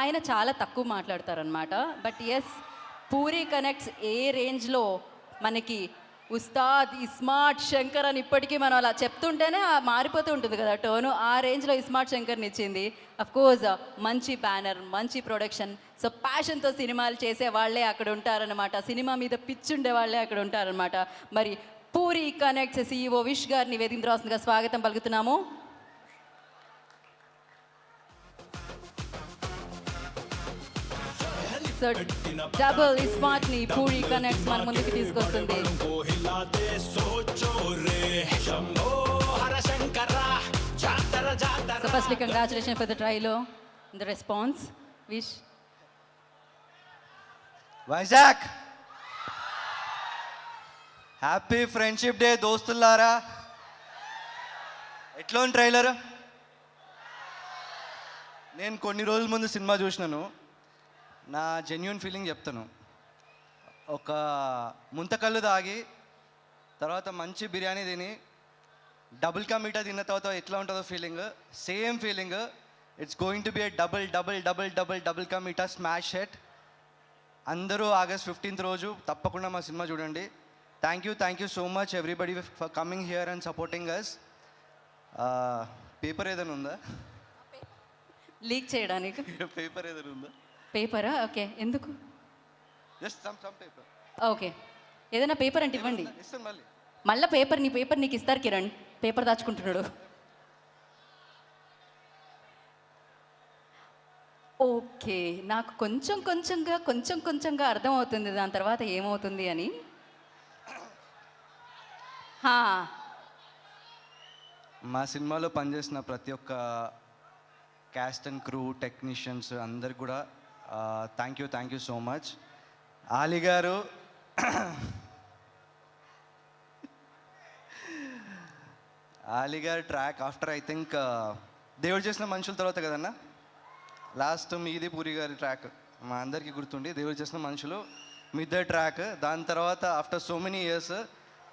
ఆయన చాలా తక్కువ మాట్లాడతారనమాట. బట్ ఎస్, పూరి కనెక్ట్స్ ఏ రేంజ్లో మనకి ఉస్తాద్ ఇస్మార్ట్ శంకర్ అని ఇప్పటికీ మనం అలా చెప్తుంటేనే మారిపోతూ ఉంటుంది కదా టోను. ఆ రేంజ్లో ఇస్మార్ట్ శంకర్ని ఇచ్చింది. అఫ్కోర్స్ మంచి బ్యానర్, మంచి ప్రొడక్షన్. సో ప్యాషన్తో సినిమాలు చేసే వాళ్ళే అక్కడ ఉంటారనమాట, సినిమా మీద పిచ్చుండే వాళ్ళే అక్కడ ఉంటారనమాట. మరి పూరి కనెక్ట్స్ CEO విష్ గారిని వేదిక రాస్తుందిగా స్వాగతం పలుకుతున్నాము. సో డబుల్ ఇస్మార్ట్ ని పూరి కనెక్ట్స్ మన ముందుకు తీసుకొస్తుంది. So firstly congratulation for the ట్రైలో, the response. Vish Vizag happy friendship day దోస్తులారా. ఎట్లా ఉంది ట్రైలర్? నేను కొన్ని రోజుల ముందు సినిమా చూసినాను. నా జెన్యూన్ ఫీలింగ్ చెప్తాను. ఒక ముంతకల్లు తాగి తర్వాత మంచి బిర్యానీ తిని డబుల్ కా మీఠా తిన్న తర్వాత ఎట్లా ఉంటుందో feeling, same feeling. It's going to be a double double double double double కా మీఠా స్మాష్ హిట్. అందరూ August 15th రోజు తప్పకుండా మా సినిమా చూడండి. Thank you so much everybody for coming here and supporting us. Paper ఏదైనా ఉందా లీక్ చేయడానికి? పేపర్ ఏదైనా ఉందా? పేపరా? ఓకే, ఎందుకు? Just some paper. ఓకే, ఏదైనా పేపర్ అంటే ఇవ్వండి. ఇస్తాను మళ్ళీ. మళ్ళీ పేపర్ నీకు ఇస్తారు కిరణ్. పేపర్ దాచుకుంటున్నాడు. ఓకే, నాకు కొంచెం కొంచెంగా అర్థమవుతుంది దాని తర్వాత ఏమవుతుంది అని. మా సినిమాలో పనిచేసిన ప్రతి ఒక్క క్యాస్ట్ అండ్ క్రూ, టెక్నీషియన్స్ అందరికి కూడా thank you so much. Ali గారు ట్రాక్ ఆఫ్టర్ ఐ థింక్ దేవుడు చేసిన మనుషుల తర్వాత కదన్నా లాస్ట్ మీది పూరి గారి ట్రాక్. మా అందరికీ గుర్తుండి దేవుడు చేసిన మనుషులు మీ ఇద్దరు ట్రాక్. దాని తర్వాత ఆఫ్టర్ సో మెనీ ఇయర్స్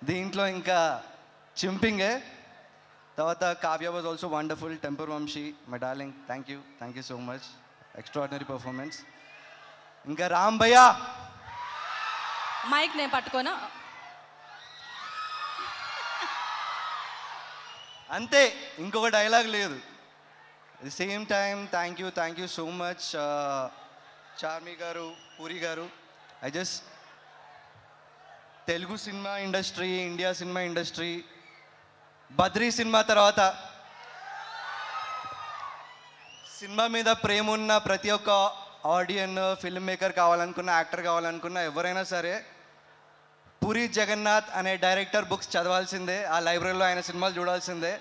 దీంట్లో ఇంకా చింపింగే. తర్వాత Kavya was also wonderful. Temper Vamshi my darling, thank you so much. Extraordinary performance. ఇంకా రామ్ భయ్యా, మైక్ నేను పట్టుకోనా? అంతే, ఇంకొక డైలాగ్ లేదు. At the same time thank you so much Charmi గారు, పూరి గారు. Telugu cinema industry, India cinema industry, Badri cinema తర్వాత సినిమా మీద ప్రేమ ఉన్న ప్రతి ఒక్క ఆడియన్, ఫిల్మ్ మేకర్ కావాలనుకున్న, యాక్టర్ కావాలనుకున్న ఎవరైనా సరే పూరి జగన్నాథ్ అనే డైరెక్టర్ బుక్స్ చదవాల్సిందే, ఆ లైబ్రరీలో ఆయన సినిమాలు చూడాల్సిందే.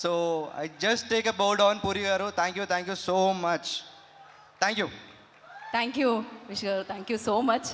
So I just take a bow down Puri గారు. Thank you so much. Thank you Vish గారు, థ్యాంక్ యూ సో మచ్.